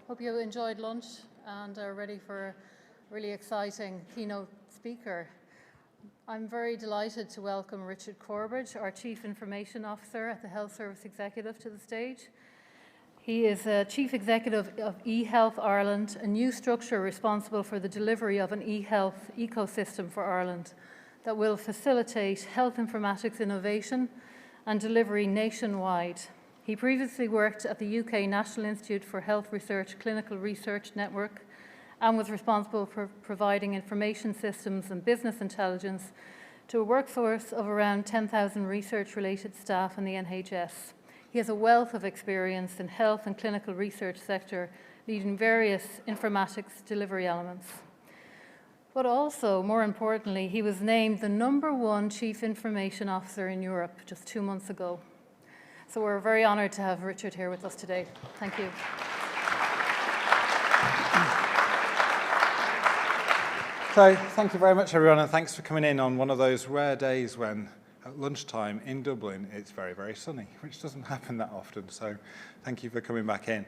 Hope you enjoyed lunch and are ready for a really exciting keynote speaker. I'm very delighted to welcome Richard Corbridge, our Chief Information Officer at the Health Service Executive, to the stage. He is Chief Executive of eHealth Ireland, a new structure responsible for the delivery of an eHealth ecosystem for Ireland that will facilitate health informatics innovation and delivery nationwide. He previously worked at the UK National Institute for Health Research Clinical Research Network and was responsible for providing information systems and business intelligence to a workforce of around 10,000 research-related staff in the NHS. He has a wealth of experience in health and clinical research sector, leading various informatics delivery elements. But also, more importantly, he was named the #1 Chief Information Officer in Europe just 2 months ago. So we're very honoured to have Richard here with us today. Thank you. So thank you very much, everyone, and thanks for coming in on one of those rare days when at lunchtime in Dublin it's very, very sunny, which doesn't happen that often. So thank you for coming back in.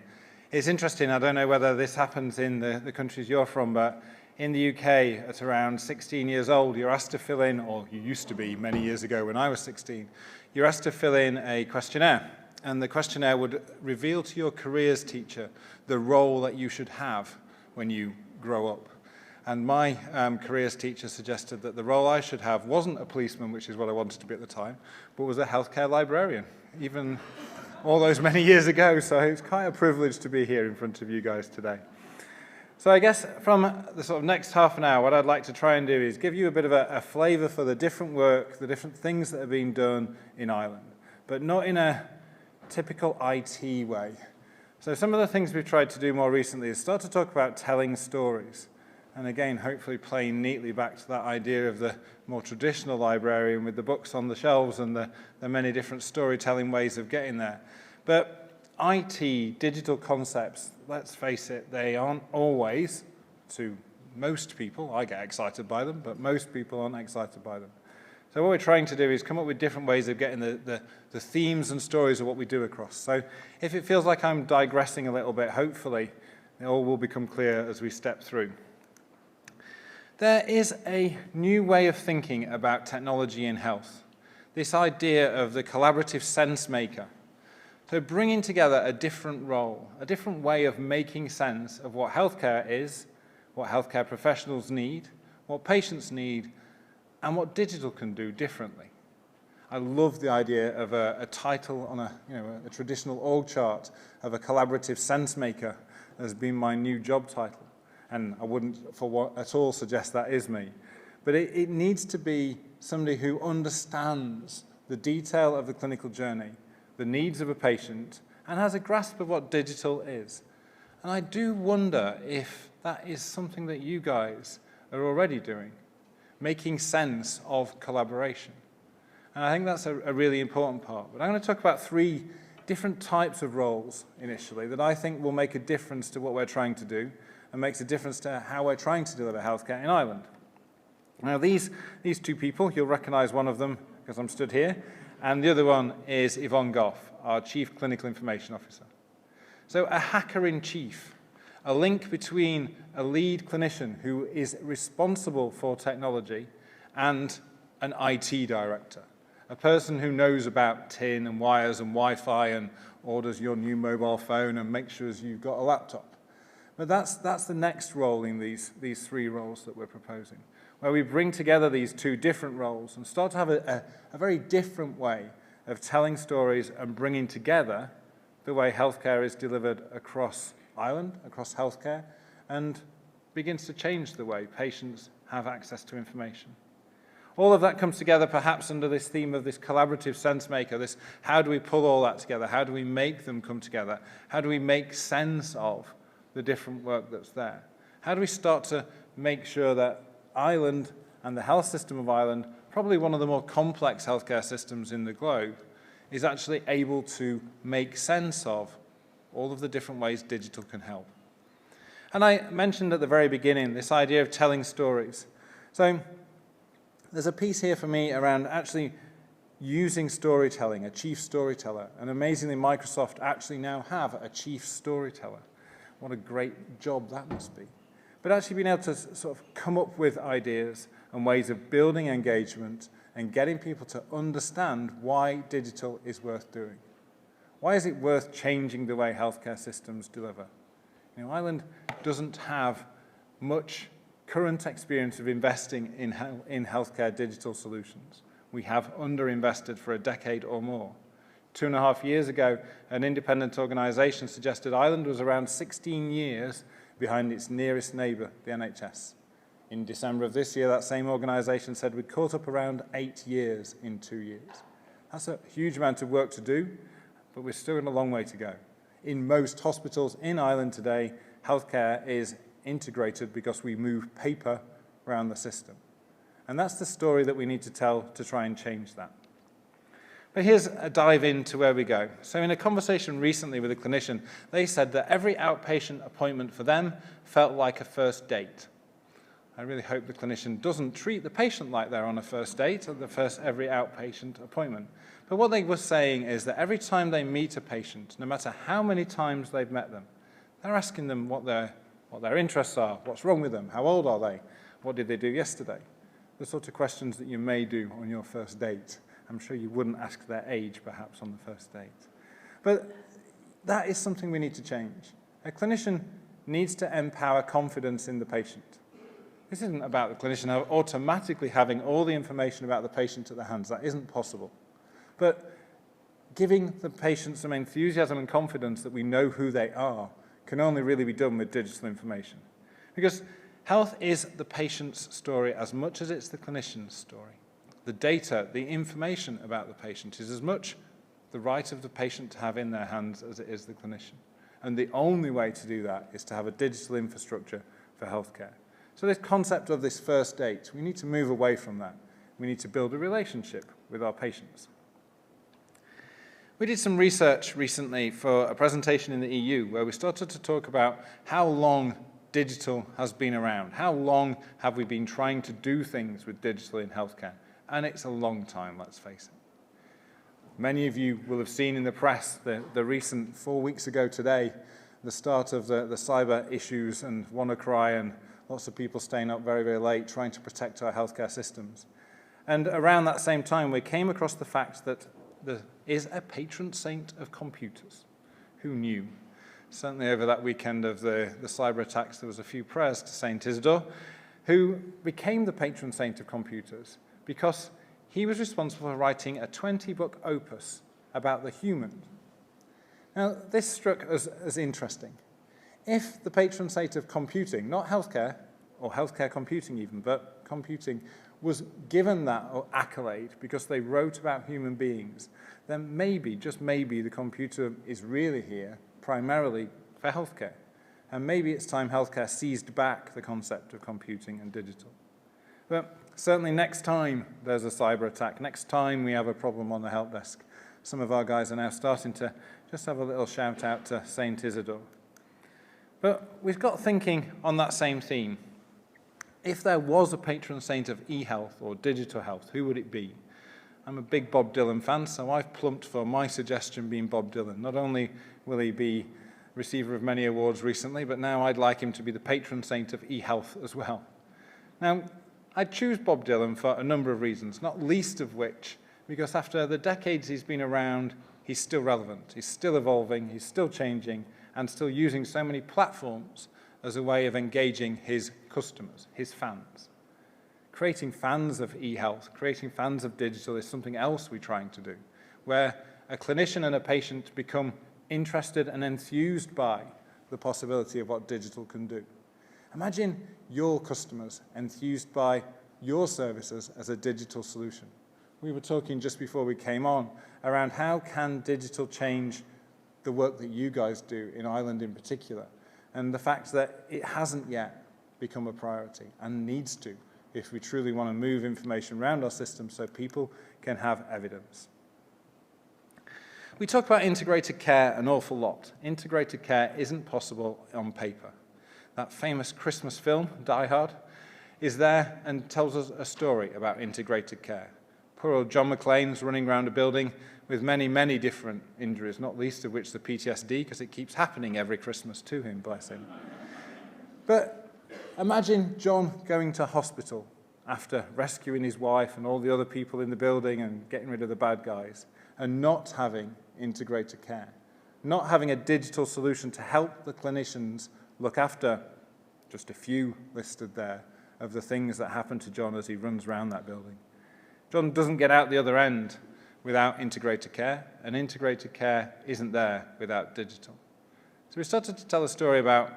It's interesting, I don't know whether this happens in the countries you're from, but in the UK, at around 16 years old, you're asked to fill in, or you used to be many years ago when I was 16, you're asked to fill in a questionnaire. And the questionnaire would reveal to your careers teacher the role that you should have when you grow up. And my careers teacher suggested that the role I should have wasn't a policeman, which is what I wanted to be at the time, but was a healthcare librarian, even all those many years ago. So it's quite a privilege to be here in front of you guys today. So I guess from the sort of next half an hour, what I'd like to try and do is give you a bit of a flavour for the different work, the different things that are being done in Ireland, but not in a typical IT way. So some of the things we've tried to do more recently is start to talk about telling stories. And again, hopefully playing neatly back to that idea of the more traditional librarian with the books on the shelves and the many different storytelling ways of getting there. But IT, digital concepts, let's face it, they aren't always, to most people, I get excited by them, but most people aren't excited by them. So what we're trying to do is come up with different ways of getting the themes and stories of what we do across. So if it feels like I'm digressing a little bit, hopefully it all will become clear as we step through. There is a new way of thinking about technology in health. This idea of the collaborative sense maker. So bringing together a different role, a different way of making sense of what healthcare is, what healthcare professionals need, what patients need, and what digital can do differently. I love the idea of a title on a traditional org chart of a collaborative sense maker as being my new job title. And I wouldn't at all suggest that is me. But it needs to be somebody who understands the detail of the clinical journey, the needs of a patient, and has a grasp of what digital is. And I do wonder if that is something that you guys are already doing, making sense of collaboration. And I think that's a really important part. But I'm going to talk about 3 different types of roles initially that I think will make a difference to what we're trying to do and makes a difference to how we're trying to deliver healthcare in Ireland. Now these 2 people, you'll recognise one of them because I'm stood here, and the other one is Yvonne Goff, our Chief Clinical Information Officer. So a hacker-in-chief, a link between a lead clinician who is responsible for technology and an IT director, a person who knows about tin and wires and Wi-Fi and orders your new mobile phone and makes sure you've got a laptop. But that's the next role in these 3 roles that we're proposing, where we bring together these 2 different roles and start to have a very different way of telling stories and bringing together the way healthcare is delivered across Ireland, across healthcare, and begins to change the way patients have access to information. All of that comes together perhaps under this theme of this collaborative sense maker, this how do we pull all that together, how do we make them come together, how do we make sense of the different work that's there? How do we start to make sure that Ireland and the health system of Ireland, probably one of the more complex healthcare systems in the globe, is actually able to make sense of all of the different ways digital can help? And I mentioned at the very beginning this idea of telling stories. So there's a piece here for me around actually using storytelling, a chief storyteller. And amazingly, Microsoft actually now have a chief storyteller, What a great job that must be. But actually being able to sort of come up with ideas and ways of building engagement and getting people to understand why digital is worth doing. Why is it worth changing the way healthcare systems deliver? You know, Ireland doesn't have much current experience of investing in healthcare digital solutions. We have underinvested for a decade or more. 2.5 years ago, an independent organisation suggested Ireland was around 16 years behind its nearest neighbour, the NHS. In December of this year, that same organisation said we'd caught up around 8 years in 2 years. That's a huge amount of work to do, but we're still in a long way to go. In most hospitals in Ireland today, healthcare is integrated because we move paper around the system. And that's the story that we need to tell to try and change that. But here's a dive into where we go. So in a conversation recently with a clinician, they said that every outpatient appointment for them felt like a first date. I really hope the clinician doesn't treat the patient like they're on a first date at every outpatient appointment. But what they were saying is that every time they meet a patient, no matter how many times they've met them, they're asking them what their interests are, what's wrong with them, how old are they, what did they do yesterday? The sort of questions that you may do on your first date. I'm sure you wouldn't ask their age, perhaps, on the first date. But that is something we need to change. A clinician needs to empower confidence in the patient. This isn't about the clinician automatically having all the information about the patient at their hands. That isn't possible. But giving the patient some enthusiasm and confidence that we know who they are can only really be done with digital information. Because health is the patient's story as much as it's the clinician's story. The data, the information about the patient is as much the right of the patient to have in their hands as it is the clinician. And the only way to do that is to have a digital infrastructure for healthcare. So this concept of this first date, we need to move away from that. We need to build a relationship with our patients. We did some research recently for a presentation in the EU where we started to talk about how long digital has been around. How long have we been trying to do things with digital in healthcare? And it's a long time, let's face it. Many of you will have seen in the press the recent 4 weeks ago today, the start of the cyber issues and WannaCry and lots of people staying up very, very late trying to protect our healthcare systems. And around that same time, we came across the fact that there is a patron saint of computers. Who knew? Certainly over that weekend of the cyber attacks, there was a few prayers to Saint Isidore, who became the patron saint of computers because he was responsible for writing a 20-book opus about the human. Now, this struck us as interesting. If the patron saint of computing, not healthcare, or healthcare computing even, but computing, was given that accolade because they wrote about human beings, then maybe, just maybe, the computer is really here primarily for healthcare. And maybe it's time healthcare seized back the concept of computing and digital. But certainly next time there's a cyber attack, next time we have a problem on the help desk, some of our guys are now starting to just have a little shout out to Saint Isidore. But we've got thinking on that same theme. If there was a patron saint of e-health or digital health, who would it be? I'm a big Bob Dylan fan, so I've plumped for my suggestion being Bob Dylan. Not only will he be receiver of many awards recently, but now I'd like him to be the patron saint of e-health as well. Now, I'd choose Bob Dylan for a number of reasons, not least of which, because after the decades he's been around, he's still relevant, he's still evolving, he's still changing, and still using so many platforms as a way of engaging his customers, his fans. Creating fans of e-health, creating fans of digital is something else we're trying to do, where a clinician and a patient become interested and enthused by the possibility of what digital can do. Imagine your customers enthused by your services as a digital solution. We were talking just before we came on around how can digital change the work that you guys do in Ireland in particular, and the fact that it hasn't yet become a priority and needs to if we truly want to move information around our system so people can have evidence. We talk about integrated care an awful lot. Integrated care isn't possible on paper. That famous Christmas film, Die Hard, is there and tells us a story about integrated care. Poor old John McClane's running around a building with many, many different injuries, not least of which the PTSD, because it keeps happening every Christmas to him, bless him. But imagine John going to hospital after rescuing his wife and all the other people in the building and getting rid of the bad guys, and not having integrated care, not having a digital solution to help the clinicians look after just a few listed there of the things that happen to John as he runs around that building. John doesn't get out the other end without integrated care, and integrated care isn't there without digital. So we started to tell a story about,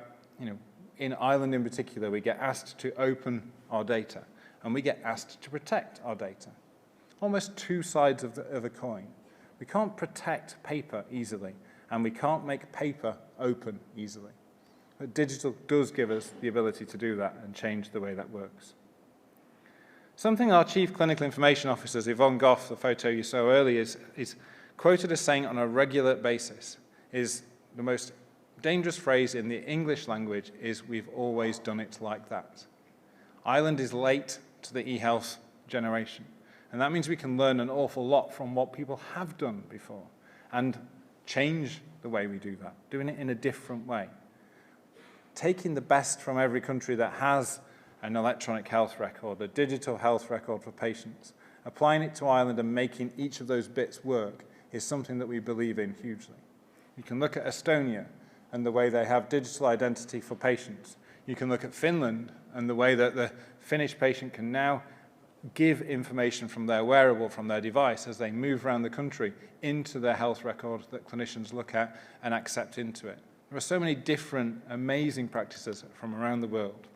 in Ireland in particular, we get asked to open our data, and we get asked to protect our data. Almost two sides of a coin. We can't protect paper easily, and we can't make paper open easily. But digital does give us the ability to do that and change the way that works. Something our Chief Clinical Information Officer, Yvonne Goff, the photo you saw earlier, is quoted as saying on a regular basis, is the most dangerous phrase in the English language is, "We've always done it like that." Ireland is late to the e-health generation, and that means we can learn an awful lot from what people have done before and change the way we do that, doing it in a different way. Taking the best from every country that has an electronic health record, a digital health record for patients, applying it to Ireland and making each of those bits work is something that we believe in hugely. You can look at Estonia and the way they have digital identity for patients. You can look at Finland and the way that the Finnish patient can now give information from their wearable, from their device, as they move around the country into their health record that clinicians look at and accept into it. There are so many different amazing practices from around the world.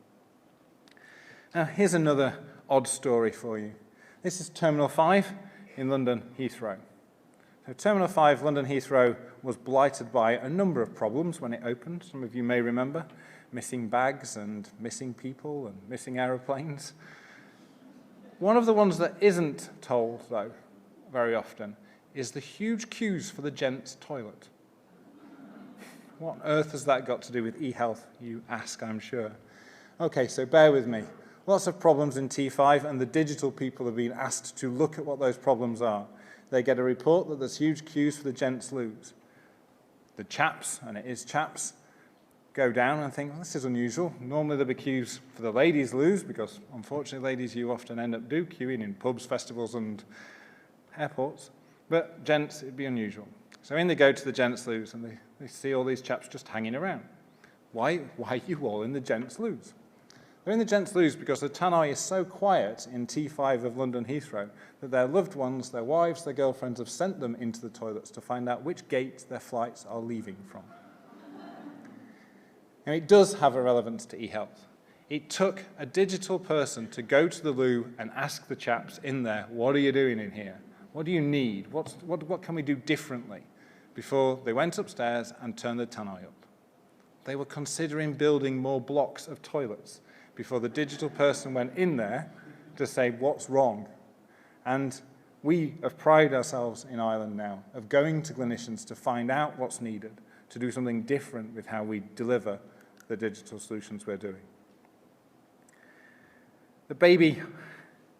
Now, here's another odd story for you. This is Terminal 5 in London Heathrow. So Terminal 5, London Heathrow, was blighted by a number of problems when it opened. Some of you may remember missing bags and missing people and missing aeroplanes. One of the ones that isn't told, though, very often, is the huge queues for the gents' toilet. What on earth has that got to do with e-health, you ask, I'm sure. Okay, so bear with me. Lots of problems in T5, and the digital people have been asked to look at what those problems are. They get a report that there's huge queues for the gents' loos. The chaps, and it is chaps, go down and think, well, this is unusual. Normally there'll be queues for the ladies' loos, because unfortunately, ladies, you often end up queuing in pubs, festivals, and airports. But gents, it'd be unusual. So in they go to the gents' loos, and they see all these chaps just hanging around. Why are you all in the gents' loos? They're in the gents' loos because the tannoy is so quiet in T5 of London Heathrow that their loved ones, their wives, their girlfriends have sent them into the toilets to find out which gate their flights are leaving from. And it does have a relevance to e-health. It took a digital person to go to the loo and ask the chaps in there, what are you doing in here? What do you need? What can we do differently? Before they went upstairs and turned the tannoy up. They were considering building more blocks of toilets before the digital person went in there to say, what's wrong? And we have prided ourselves in Ireland now of going to clinicians to find out what's needed, to do something different with how we deliver the digital solutions we're doing. The baby,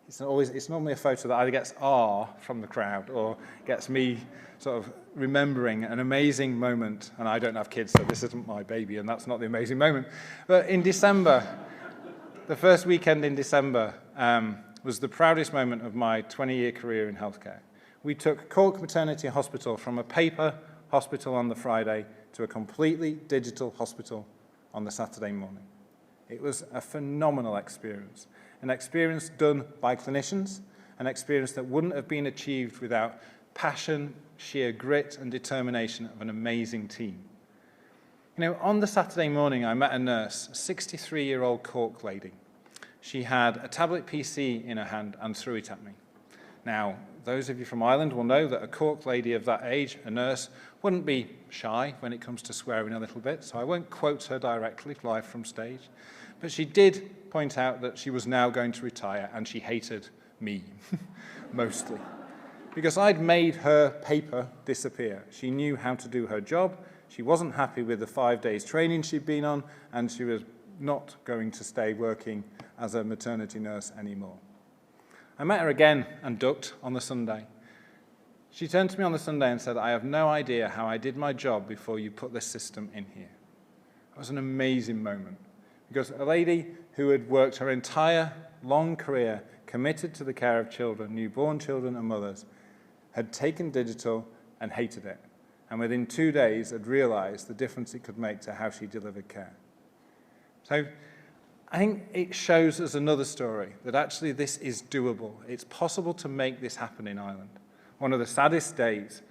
it's normally a photo that either gets from the crowd or gets me sort of remembering an amazing moment. And I don't have kids, so this isn't my baby, and that's not the amazing moment. But in December, the first weekend in December was the proudest moment of my 20-year career in healthcare. We took Cork Maternity Hospital from a paper hospital on the Friday to a completely digital hospital on the Saturday morning. It was a phenomenal experience, an experience done by clinicians, an experience that wouldn't have been achieved without passion, sheer grit, and determination of an amazing team. You know, on the Saturday morning, I met a nurse, a 63-year-old Cork lady. She had a tablet PC in her hand and threw it at me. Now, those of you from Ireland will know that a Cork lady of that age, a nurse, wouldn't be shy when it comes to swearing a little bit, so I won't quote her directly live from stage. But she did point out that she was now going to retire, and she hated me, mostly. Because I'd made her paper disappear. She knew how to do her job. She wasn't happy with the 5 days training she'd been on, and she was not going to stay working as a maternity nurse anymore. I met her again and ducked on the Sunday. She turned to me on the Sunday and said, "I have no idea how I did my job before you put this system in here." It was an amazing moment, because a lady who had worked her entire long career committed to the care of children, newborn children and mothers, had taken digital and hated it, and within 2 days had realized the difference it could make to how she delivered care. So I think it shows us another story, that actually this is doable. It's possible to make this happen in Ireland. One of the saddest days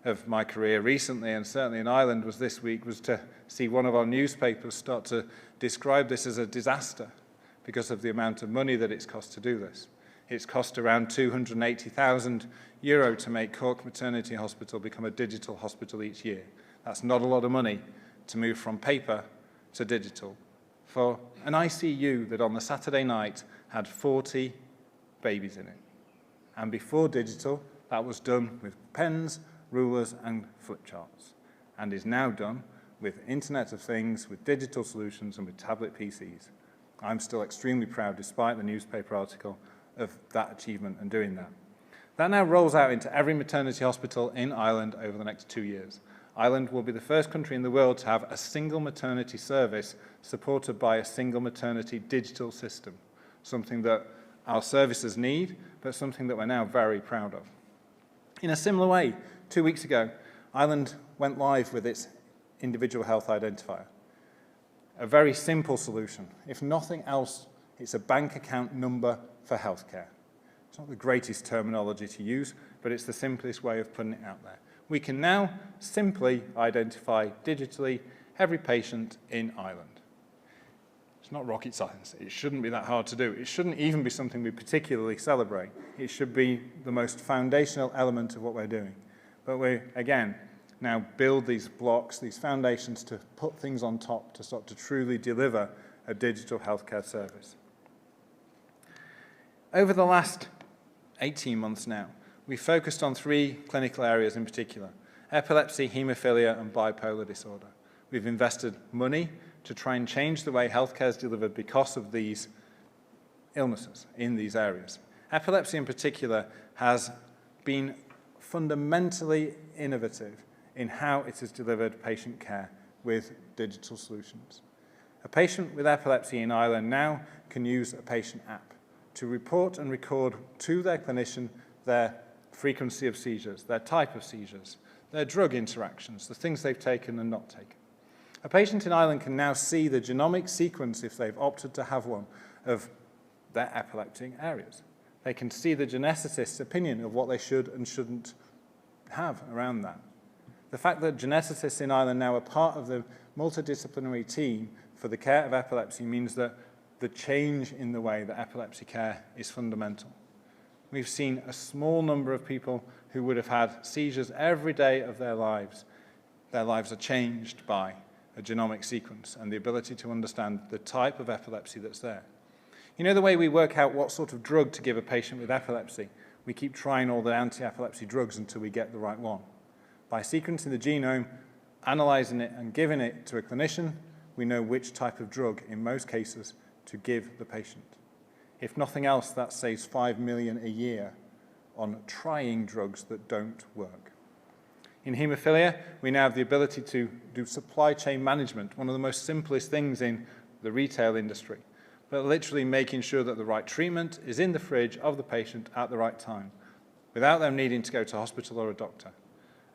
of my career recently, and certainly in Ireland, was this week, was to see one of our newspapers start to describe this as a disaster because of the amount of money that it's cost to do this. It's cost around €280,000 to make Cork Maternity Hospital become a digital hospital each year. That's not a lot of money to move from paper to digital. For an ICU that on the Saturday night had 40 babies in it. And before digital, that was done with pens, rulers, and flip charts, and is now done with Internet of Things, with digital solutions, and with tablet PCs. I'm still extremely proud, despite the newspaper article, of that achievement and doing that. That now rolls out into every maternity hospital in Ireland over the next 2 years. Ireland will be the first country in the world to have a single maternity service supported by a single maternity digital system, something that our services need, but something that we're now very proud of. In a similar way, 2 weeks ago, Ireland went live with its individual health identifier. A very simple solution. If nothing else, it's a bank account number for healthcare. It's not the greatest terminology to use, but it's the simplest way of putting it out there. We can now simply identify digitally every patient in Ireland. It's not rocket science. It shouldn't be that hard to do. It shouldn't even be something we particularly celebrate. It should be the most foundational element of what we're doing. But we, again, now build these blocks, these foundations to put things on top to start to truly deliver a digital healthcare service. Over the last 18 months now, we focused on 3 clinical areas in particular: epilepsy, haemophilia, and bipolar disorder. We've invested money to try and change the way healthcare is delivered because of these illnesses in these areas. Epilepsy in particular has been fundamentally innovative in how it has delivered patient care with digital solutions. A patient with epilepsy in Ireland now can use a patient app to report and record to their clinician their frequency of seizures, their type of seizures, their drug interactions, the things they've taken and not taken. A patient in Ireland can now see the genomic sequence, if they've opted to have one, of their epileptic areas. They can see the geneticist's opinion of what they should and shouldn't have around that. The fact that geneticists in Ireland now are part of the multidisciplinary team for the care of epilepsy means that the change in the way that epilepsy care is fundamental. We've seen a small number of people who would have had seizures every day of their lives. Their lives are changed by a genomic sequence and the ability to understand the type of epilepsy that's there. You know the way we work out what sort of drug to give a patient with epilepsy? We keep trying all the anti-epilepsy drugs until we get the right one. By sequencing the genome, analyzing it, and giving it to a clinician, we know which type of drug, in most cases, to give the patient. If nothing else, that saves $5 million a year on trying drugs that don't work. In haemophilia, we now have the ability to do supply chain management, one of the most simplest things in the retail industry, but literally making sure that the right treatment is in the fridge of the patient at the right time, without them needing to go to hospital or a doctor.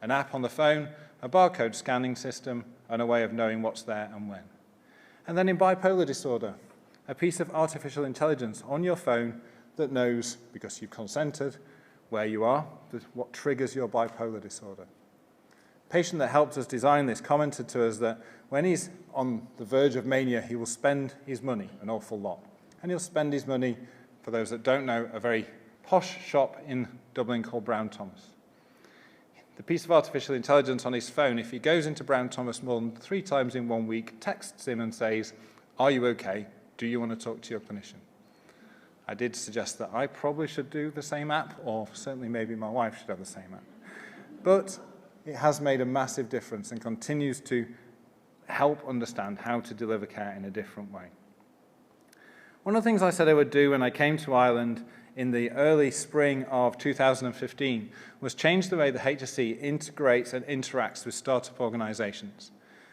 An app on the phone, a barcode scanning system, and a way of knowing what's there and when. And then in bipolar disorder, a piece of artificial intelligence on your phone that knows, because you've consented, where you are, what triggers your bipolar disorder. The patient that helped us design this commented to us that when he's on the verge of mania, he will spend his money, an awful lot. And he'll spend his money, for those that don't know, a very posh shop in Dublin called Brown Thomas. The piece of artificial intelligence on his phone, if he goes into Brown Thomas more than 3 times in 1 week, texts him and says, "Are you okay? Do you want to talk to your clinician?" I did suggest that I probably should do the same app, or certainly maybe my wife should have the same app. But it has made a massive difference and continues to help understand how to deliver care in a different way. One of the things I said I would do when I came to Ireland in the early spring of 2015 was change the way the HSE integrates and interacts with startup organizations.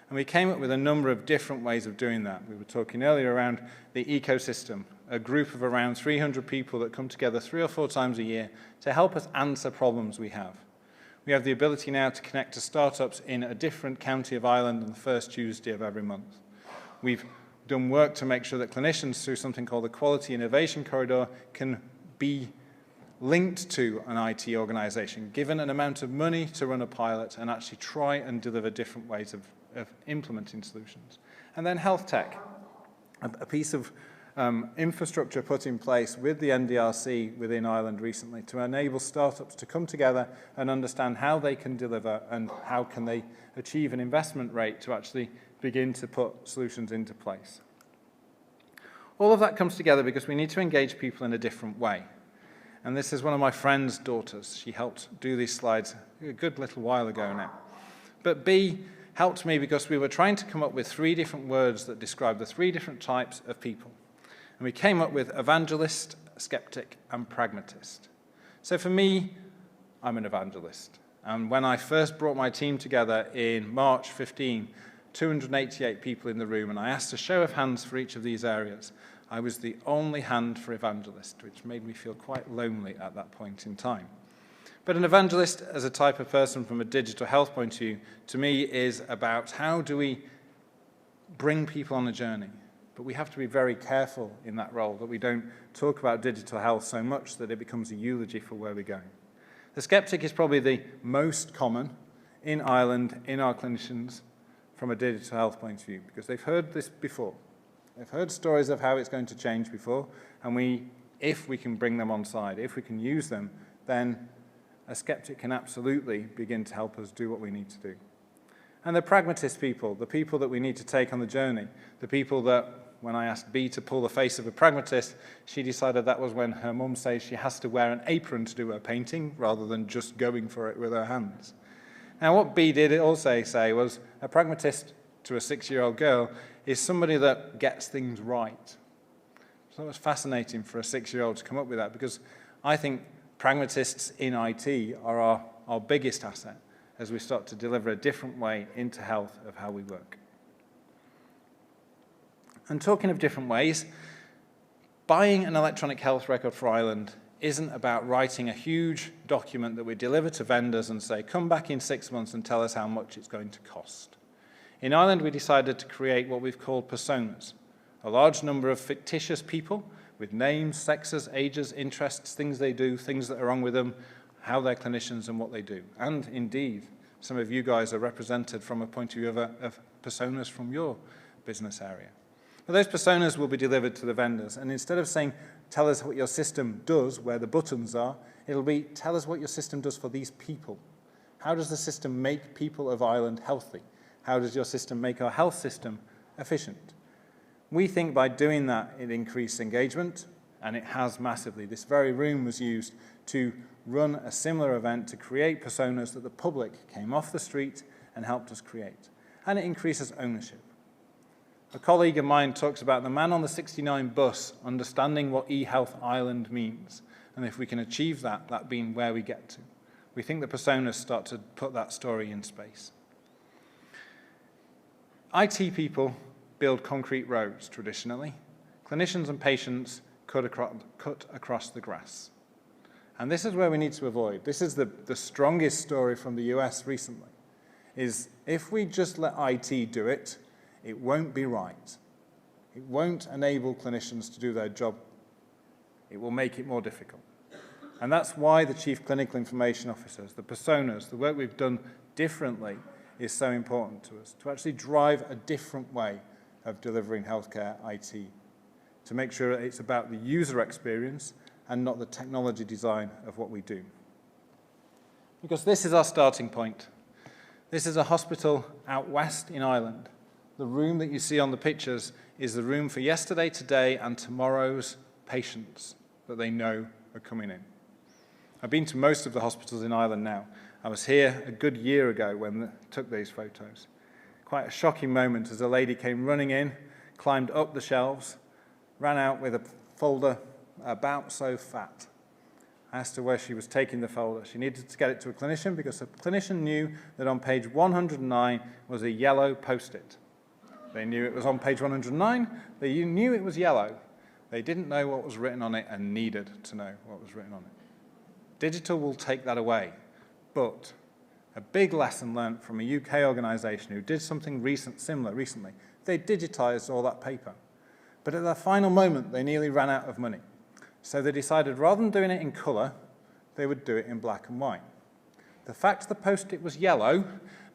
And we came up with a number of different ways of doing that. We were talking earlier around the ecosystem, a group of around 300 people that come together 3 or 4 times a year to help us answer problems we have. We have the ability now to connect to startups in a different county of Ireland on the first Tuesday of every month. We've done work to make sure that clinicians, through something called the Quality Innovation Corridor, can be linked to an IT organization, given an amount of money to run a pilot and actually try and deliver different ways of implementing solutions. And then health tech, a piece of infrastructure put in place with the NDRC within Ireland recently to enable startups to come together and understand how they can deliver and how can they achieve an investment rate to actually begin to put solutions into place. All of that comes together because we need to engage people in a different way. And this is one of my friend's daughters. She helped do these slides a good little while ago now. But B helped me because we were trying to come up with 3 different words that describe the 3 different types of people. And we came up with evangelist, skeptic, and pragmatist. So for me, I'm an evangelist. And when I first brought my team together in March 15, 288 people in the room, and I asked a show of hands for each of these areas, I was the only hand for evangelist, which made me feel quite lonely at that point in time. But an evangelist, as a type of person from a digital health point of view, to me is about how do we bring people on a journey. But we have to be very careful in that role that we don't talk about digital health so much that it becomes a eulogy for where we're going. The skeptic is probably the most common in Ireland, in our clinicians, from a digital health point of view, because they've heard this before. They've heard stories of how it's going to change before, and if we can bring them on side, if we can use them, then a skeptic can absolutely begin to help us do what we need to do. And the pragmatist people, the people that we need to take on the journey, the people that, when I asked B to pull the face of a pragmatist, she decided that was when her mum says she has to wear an apron to do her painting rather than just going for it with her hands. Now, what B did also say was a pragmatist to a 6-year-old girl is somebody that gets things right. So it was fascinating for a 6-year-old to come up with that, because I think pragmatists in IT are our biggest asset as we start to deliver a different way into health of how we work. And talking of different ways, buying an electronic health record for Ireland isn't about writing a huge document that we deliver to vendors and say, come back in 6 months and tell us how much it's going to cost. In Ireland, we decided to create what we've called personas, a large number of fictitious people with names, sexes, ages, interests, things they do, things that are wrong with them, how they're clinicians and what they do. And indeed, some of you guys are represented from a point of view of personas from your business area. But those personas will be delivered to the vendors, and instead of saying, tell us what your system does, where the buttons are, it'll be, tell us what your system does for these people. How does the system make people of Ireland healthy? How does your system make our health system efficient? We think by doing that, it increased engagement, and it has massively. This very room was used to run a similar event to create personas that the public came off the street and helped us create. And it increases ownership. A colleague of mine talks about the man on the 69 bus understanding what eHealth Ireland means. And if we can achieve that, that being where we get to. We think the personas start to put that story in space. IT people build concrete roads traditionally. Clinicians and patients cut across the grass. And this is where we need to avoid. This is the strongest story from the US recently, is if we just let IT do it, it won't be right. It won't enable clinicians to do their job. It will make it more difficult. And that's why the Chief Clinical Information Officers, the personas, the work we've done differently is so important to us, to actually drive a different way of delivering healthcare IT, to make sure it's about the user experience and not the technology design of what we do. Because this is our starting point. This is a hospital out west in Ireland. The room that you see on the pictures is the room for yesterday, today, and tomorrow's patients that they know are coming in. I've been to most of the hospitals in Ireland now. I was here a good year ago when I took these photos. Quite a shocking moment as a lady came running in, climbed up the shelves, ran out with a folder about so fat, I asked her where she was taking the folder. She needed to get it to a clinician because a clinician knew that on page 109 was a yellow post-it. They knew it was on page 109. They knew it was yellow. They didn't know what was written on it and needed to know what was written on it. Digital will take that away, but a big lesson learned from a UK organisation who did something similar recently. They digitized all that paper. But at the final moment, they nearly ran out of money. So they decided rather than doing it in colour, they would do it in black and white. The fact the post-it was yellow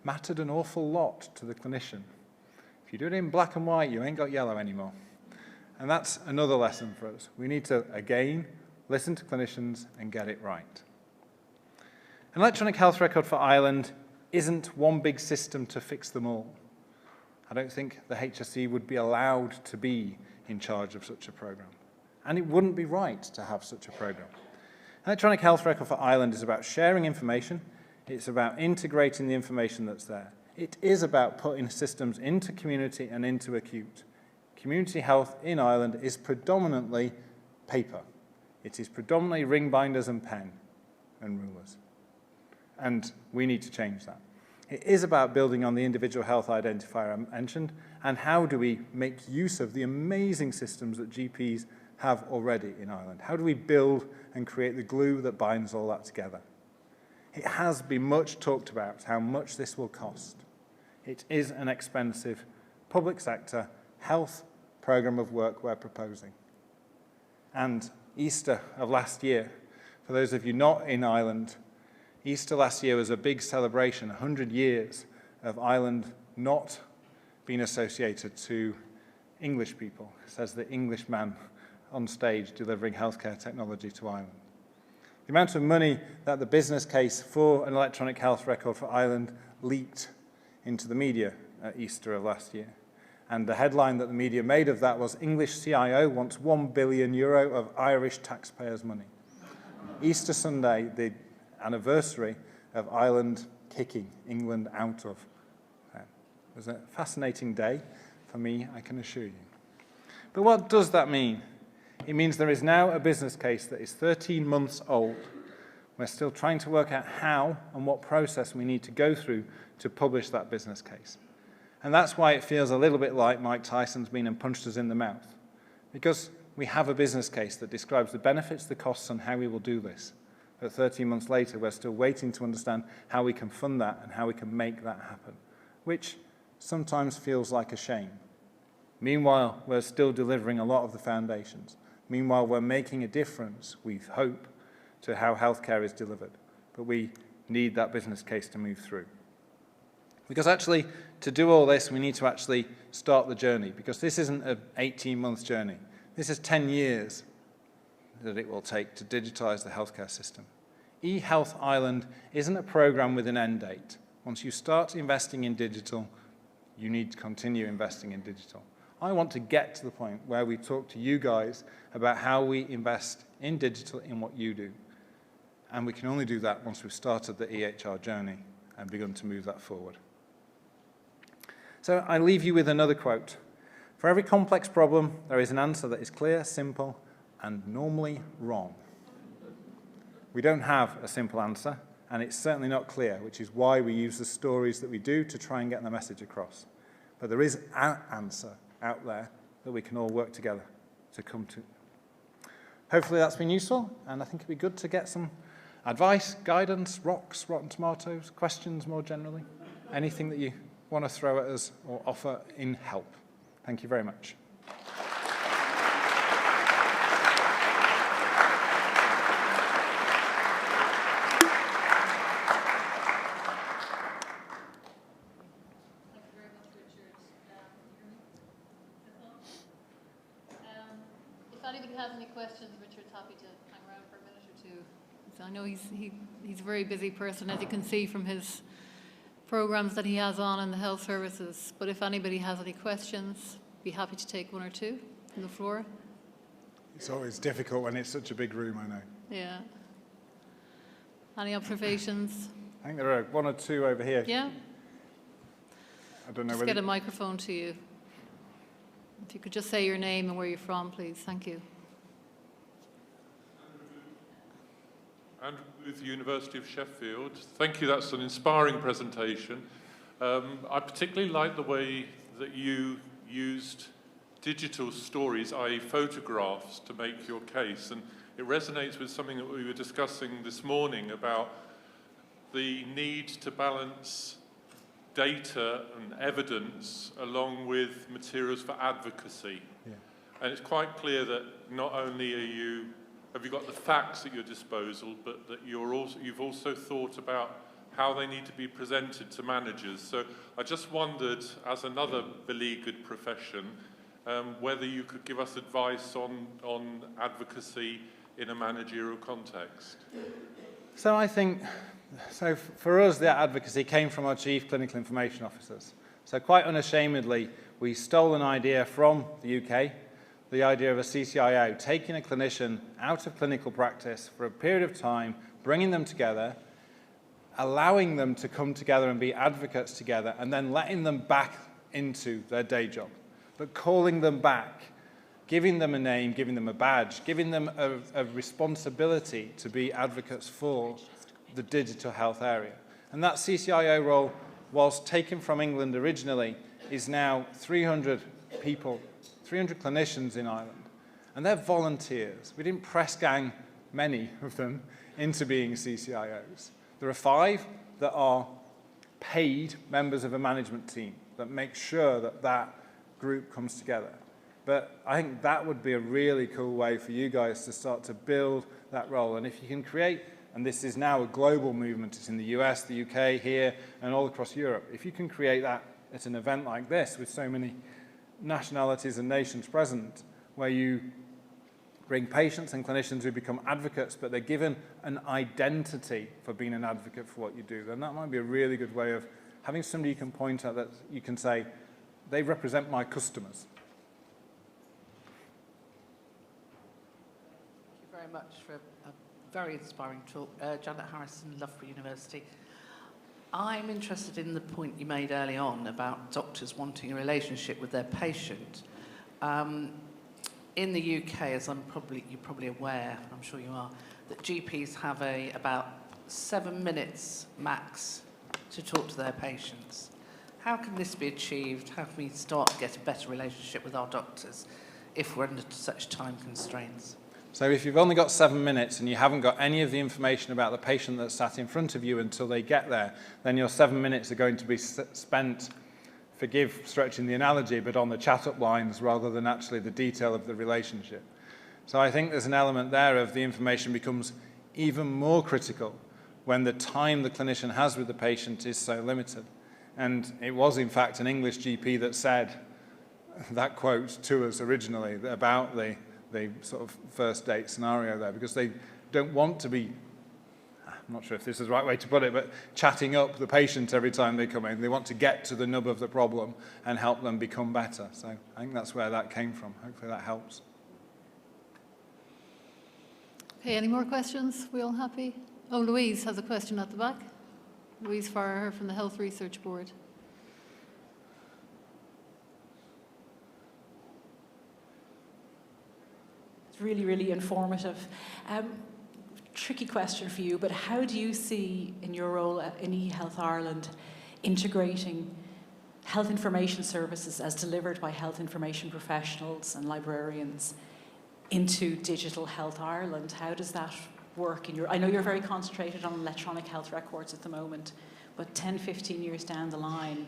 mattered an awful lot to the clinician. If you do it in black and white, you ain't got yellow anymore. And that's another lesson for us. We need to, again, listen to clinicians and get it right. An electronic health record for Ireland isn't one big system to fix them all. I don't think the HSE would be allowed to be in charge of such a programme. And it wouldn't be right to have such a programme. Electronic health record for Ireland is about sharing information. It's about integrating the information that's there. It is about putting systems into community and into acute. Community health in Ireland is predominantly paper. It is predominantly ring binders and pen and rulers. And we need to change that. It is about building on the individual health identifier I mentioned, and how do we make use of the amazing systems that GPs have already in Ireland? How do we build and create the glue that binds all that together? It has been much talked about how much this will cost. It is an expensive public sector health programme of work we're proposing. And Easter of last year, for those of you not in Ireland, Easter last year was a big celebration, 100 years of Ireland not being associated to English people, says the English man on stage delivering healthcare technology to Ireland. The amount of money that the business case for an electronic health record for Ireland leaked into the media at Easter of last year. And the headline that the media made of that was, English CIO wants €1 billion of Irish taxpayers' money. Easter Sunday, the anniversary of Ireland kicking England out of it was a fascinating day for me, I can assure you. But what does that mean? It means there is now a business case that is 13 months old. We're still trying to work out how and what process we need to go through to publish that business case. And that's why it feels a little bit like Mike Tyson's been and punched us in the mouth. Because we have a business case that describes the benefits, the costs, and how we will do this. But 13 months later, we're still waiting to understand how we can fund that and how we can make that happen, which sometimes feels like a shame. Meanwhile, we're still delivering a lot of the foundations. Meanwhile, we're making a difference, we hope, to how healthcare is delivered. But we need that business case to move through. Because actually, to do all this, we need to actually start the journey, because this isn't an 18-month journey. This is 10 years that it will take to digitize the healthcare system. eHealth Ireland isn't a program with an end date. Once you start investing in digital, you need to continue investing in digital. I want to get to the point where we talk to you guys about how we invest in digital in what you do. And we can only do that once we've started the EHR journey and begun to move that forward. So I leave you with another quote. For every complex problem, there is an answer that is clear, simple, and normally wrong. We don't have a simple answer, and it's certainly not clear, which is why we use the stories that we do to try and get the message across. But there is an answer out there that we can all work together to come to. Hopefully that's been useful, and I think it'd be good to get some advice, guidance, rocks, rotten tomatoes, questions more generally, anything that you want to throw at us or offer in help. Thank you very much. If anybody has any questions, Richard's happy to hang around for a minute or two. So I know he's a very busy person, as you can see from his programs that he has on in the health services. But if anybody has any questions, be happy to take one or two from the floor. It's always difficult when it's such a big room, I know. Yeah. Any observations? I think there are one or two over here. Yeah. I don't know Just whether... get a microphone to you. If you could just say your name and where you're from, please. Thank you. Andrew Booth, University of Sheffield. Thank you, that's an inspiring presentation. I particularly like the way that you used digital stories, i.e. photographs, to make your case. And it resonates with something that we were discussing this morning about the need to balance data and evidence along with materials for advocacy. Yeah. And it's quite clear that not only have you got the facts at your disposal, but that you've also thought about how they need to be presented to managers. So I just wondered, as another beleaguered profession, whether you could give us advice on advocacy in a managerial context. So I think, for us, that advocacy came from our Chief Clinical Information Officers. So quite unashamedly, we stole an idea from the UK, the idea of a CCIO, taking a clinician out of clinical practice for a period of time, bringing them together, allowing them to come together and be advocates together, and then letting them back into their day job. But calling them back, giving them a name, giving them a badge, giving them a responsibility to be advocates for the digital health area. And that CCIO role, whilst taken from England originally, is now 300 people, 300 clinicians in Ireland. And they're volunteers. We didn't press gang many of them into being CCIOs. There are 5 that are paid members of a management team that make sure that that group comes together. But I think that would be a really cool way for you guys to start to build that role. And if you can create, and this is now a global movement, it's in the US, the UK, here, and all across Europe. If you can create that at an event like this with so many nationalities and nations present, where you bring patients and clinicians who become advocates, but they're given an identity for being an advocate for what you do, then that might be a really good way of having somebody you can point at that you can say, they represent my customers. Thank you very much for a very inspiring talk. Janet Harrison, Loughborough University. I'm interested in the point you made early on about doctors wanting a relationship with their patient. In the UK, as you're probably aware, I'm sure you are, that GPs have about 7 minutes max to talk to their patients. How can this be achieved? How can we start to get a better relationship with our doctors if we're under such time constraints? So if you've only got 7 minutes and you haven't got any of the information about the patient that's sat in front of you until they get there, then your 7 minutes are going to be spent, forgive stretching the analogy, but on the chat-up lines rather than actually the detail of the relationship. So I think there's an element there of the information becomes even more critical when the time the clinician has with the patient is so limited. And it was, in fact, an English GP that said that quote to us originally about the sort of first date scenario there, because they don't want to be, I'm not sure if this is the right way to put it, but chatting up the patient every time they come in. They want to get to the nub of the problem and help them become better. So I think that's where that came from. Hopefully that helps. Okay, any more questions? We all happy? Oh, Louise has a question at the back. Louise Farrer from the Health Research Board. It's really, really informative. Tricky question for you, but how do you see in your role in eHealth Ireland integrating health information services as delivered by health information professionals and librarians into Digital Health Ireland? How does that work in your, I know you're very concentrated on electronic health records at the moment, but 10, 15 years down the line,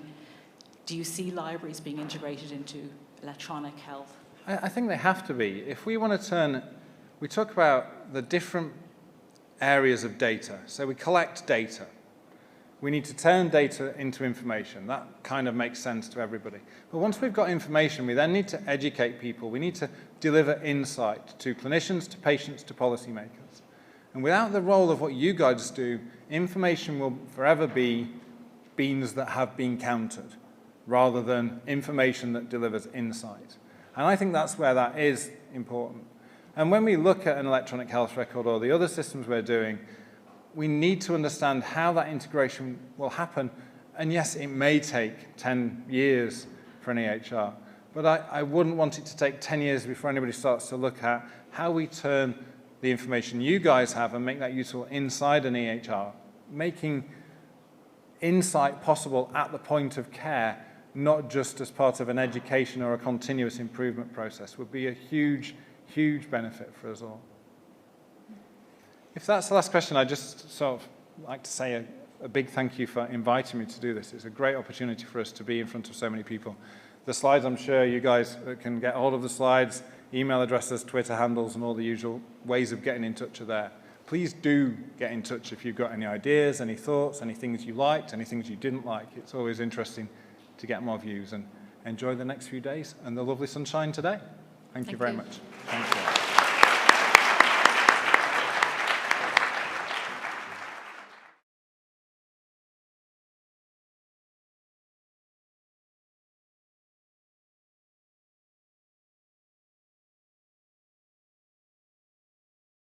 do you see libraries being integrated into electronic health? I think they have to be. If we want to turn, we talk about the different areas of data. So we collect data. We need to turn data into information. That kind of makes sense to everybody. But once we've got information, we then need to educate people. We need to deliver insight to clinicians, to patients, to policymakers. And without the role of what you guys do, information will forever be beans that have been counted, rather than information that delivers insight. And I think that's where that is important. And when we look at an electronic health record or the other systems we're doing, we need to understand how that integration will happen. And yes, it may take 10 years for an EHR, but I wouldn't want it to take 10 years before anybody starts to look at how we turn the information you guys have and make that useful inside an EHR, making insight possible at the point of care, not just as part of an education or a continuous improvement process, would be a huge, huge benefit for us all. If that's the last question, I'd just sort of like to say a big thank you for inviting me to do this. It's a great opportunity for us to be in front of so many people. The slides, I'm sure you guys can get hold of the slides, email addresses, Twitter handles, and all the usual ways of getting in touch are there. Please do get in touch if you've got any ideas, any thoughts, any things you liked, any things you didn't like. It's always interesting to get more views, and enjoy the next few days and the lovely sunshine today. Thank you very much. Thank you.